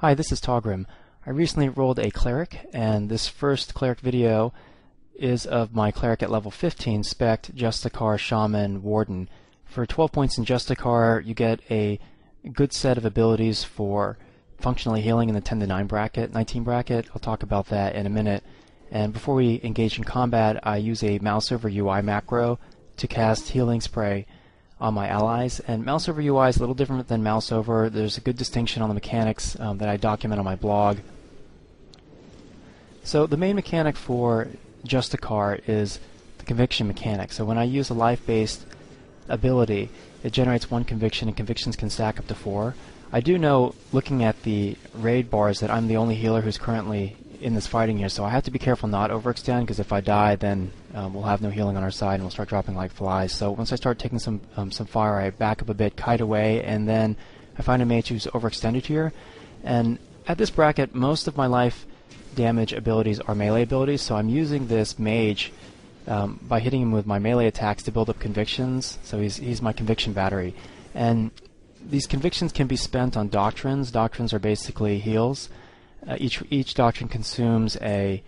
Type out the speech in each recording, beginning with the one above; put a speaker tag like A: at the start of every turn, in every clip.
A: Hi, this is Togrim. I recently rolled a Cleric, and this first Cleric video is of my Cleric at level 15, spec'd Justicar, Shaman, Warden. For 12 points in Justicar, you get a good set of abilities for functionally healing in the 10 to 19 bracket. I'll talk about that in a minute. And before we engage in combat, I use a mouse over UI macro to cast Healing Spray on my allies, and mouse over UI is a little different than mouse over. There's a good distinction on the mechanics that I document on my blog. So the main mechanic for Justicar is the conviction mechanic. So when I use a life-based ability, it generates one conviction, and convictions can stack up to 4. I do know, looking at the raid bars, that I'm the only healer who's currently in this fighting here, so I have to be careful not overextend, because if I die, then we'll have no healing on our side and we'll start dropping like flies. So once I start taking some fire, I back up a bit, kite away, and then I find a mage who's overextended here. And at this bracket, most of my life damage abilities are melee abilities, so I'm using this mage by hitting him with my melee attacks to build up convictions. So he's my conviction battery. And these convictions can be spent on doctrines. Doctrines are basically heals. Each doctrine consumes a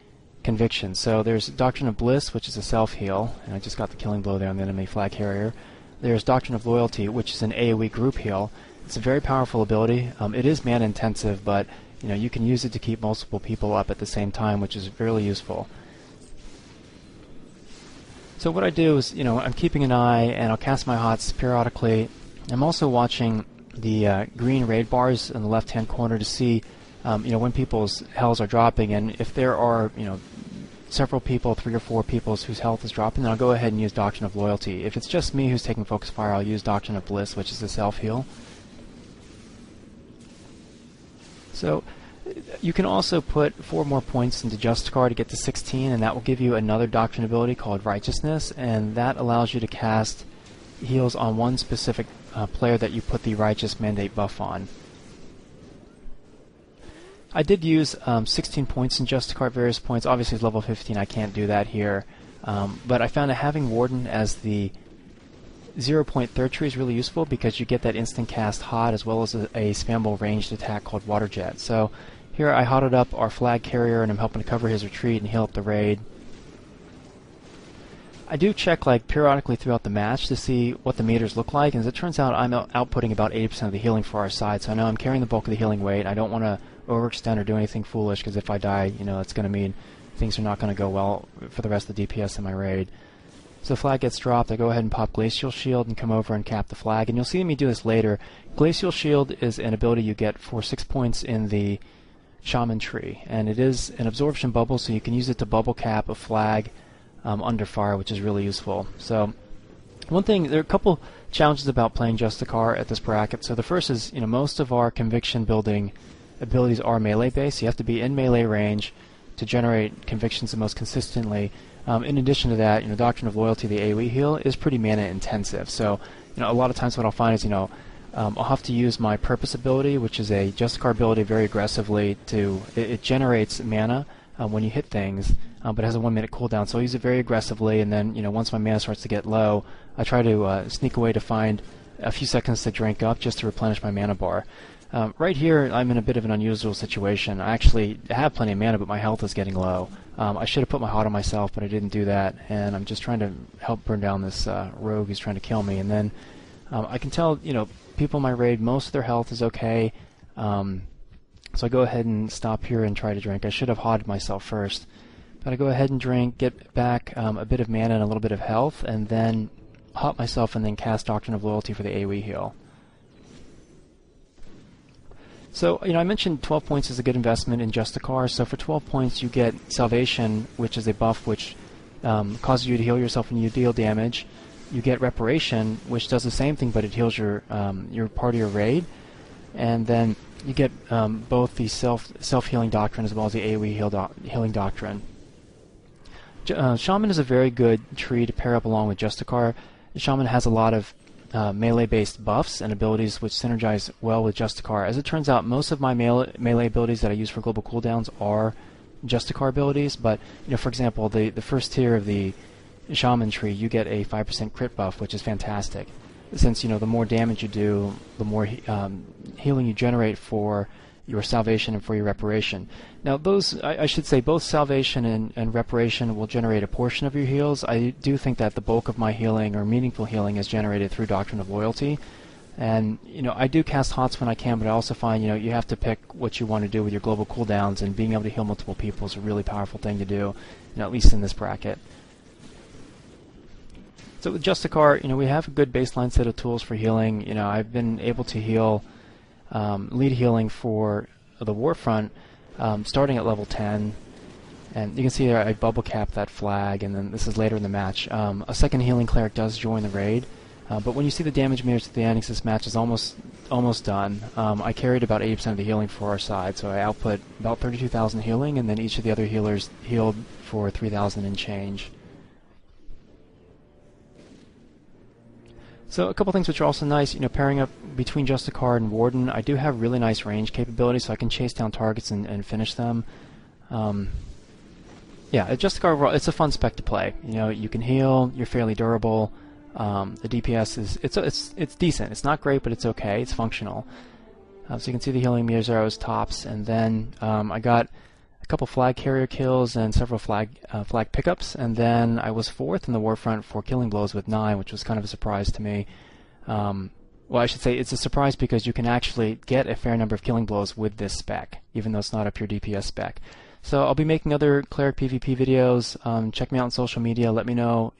A: conviction. So there's Doctrine of Bliss, which is a self-heal, and I just got the killing blow there on the enemy flag carrier. There's Doctrine of Loyalty, which is an AoE group heal. It's a very powerful ability. It is mana intensive, but you can use it to keep multiple people up at the same time, which is really useful. So what I do is, I'm keeping an eye, and I'll cast my hots periodically. I'm also watching the green raid bars in the left-hand corner to see when people's healths are dropping, and if there are, several people, 3 or 4 people whose health is dropping, then I'll go ahead and use Doctrine of Loyalty. If it's just me who's taking focus fire, I'll use Doctrine of Bliss, which is a self-heal. So you can also put 4 more points into Justicar to get to 16, and that will give you another Doctrine ability called Righteousness, and that allows you to cast heals on one specific player that you put the Righteous Mandate buff on. I did use 16 points in Justicar at various points. Obviously, it's level 15. I can't do that here. But I found that having Warden as the 0-point third tree is really useful because you get that instant cast hot as well as a spammable ranged attack called Water Jet. So here I hotted up our flag carrier, and I'm helping to cover his retreat and heal up the raid. I do check periodically throughout the match to see what the meters look like, and as it turns out, I'm outputting about 80% of the healing for our side. So I know I'm carrying the bulk of the healing weight. I don't want to overextend or do anything foolish, because if I die, it's going to mean things are not going to go well for the rest of the DPS in my raid. So the flag gets dropped. I go ahead and pop Glacial Shield and come over and cap the flag, and you'll see me do this later. Glacial Shield is an ability you get for 6 points in the Shaman tree, and it is an absorption bubble, so you can use it to bubble cap a flag under fire, which is really useful. So one thing, there are a couple challenges about playing Justicar at this bracket. So the first is, most of our conviction building abilities are melee based. You have to be in melee range to generate convictions the most consistently. In addition to that, Doctrine of Loyalty, the AoE heal, is pretty mana intensive. So a lot of times what I'll find is I'll have to use my Purpose ability, which is a Justicar ability, very aggressively to it generates mana when you hit things, but it has a 1-minute cooldown. So I use it very aggressively, and then once my mana starts to get low, I try to sneak away to find a few seconds to drink up just to replenish my mana bar. Right here, I'm in a bit of an unusual situation. I actually have plenty of mana, but my health is getting low. I should have put my hot on myself, but I didn't do that, and I'm just trying to help burn down this rogue who's trying to kill me. And then I can tell, people in my raid, most of their health is okay, so I go ahead and stop here and try to drink. I should have hotted myself first, but I go ahead and drink, get back a bit of mana and a little bit of health, and then hot myself and then cast Doctrine of Loyalty for the AoE heal. So, I mentioned 12 points is a good investment in Justicar. So for 12 points, you get Salvation, which is a buff which causes you to heal yourself when you deal damage. You get Reparation, which does the same thing, but it heals your party or raid. And then you get both the self-healing doctrine as well as the AoE healing doctrine. Shaman is a very good tree to pair up along with Justicar. Shaman has a lot of melee-based buffs and abilities which synergize well with Justicar. As it turns out, most of my melee abilities that I use for global cooldowns are Justicar abilities, but for example, the first tier of the Shaman tree, you get a 5% crit buff, which is fantastic. Since the more damage you do, the more healing you generate for your salvation and for your reparation. Now those, I should say, both salvation and reparation will generate a portion of your heals. I do think that the bulk of my healing, or meaningful healing, is generated through Doctrine of Loyalty. And I do cast HOTS when I can, but I also find you have to pick what you want to do with your global cooldowns, and being able to heal multiple people is a really powerful thing to do, at least in this bracket. So with Justicar, we have a good baseline set of tools for healing. I've been able to heal, lead healing for the Warfront, starting at level 10. And you can see there I bubble cap that flag, and then this is later in the match. A second healing cleric does join the raid. But when you see the damage meters at the end, this match is almost done. I carried about 80% of the healing for our side, so I output about 32,000 healing, and then each of the other healers healed for 3,000 and change. So a couple things which are also nice, pairing up between Justicar and Warden, I do have really nice range capability, so I can chase down targets and finish them. Yeah, Justicar overall, it's a fun spec to play. You can heal, you're fairly durable. The DPS is it's decent. It's not great, but it's okay. It's functional. So you can see the healing meters there. I was tops, and then I got a couple flag carrier kills and several flag pickups, and then I was 4th in the Warfront for killing blows with 9, which was kind of a surprise to me. Well, I should say it's a surprise because you can actually get a fair number of killing blows with this spec, even though it's not a pure DPS spec. So I'll be making other Cleric PvP videos. Check me out on social media. Let me know,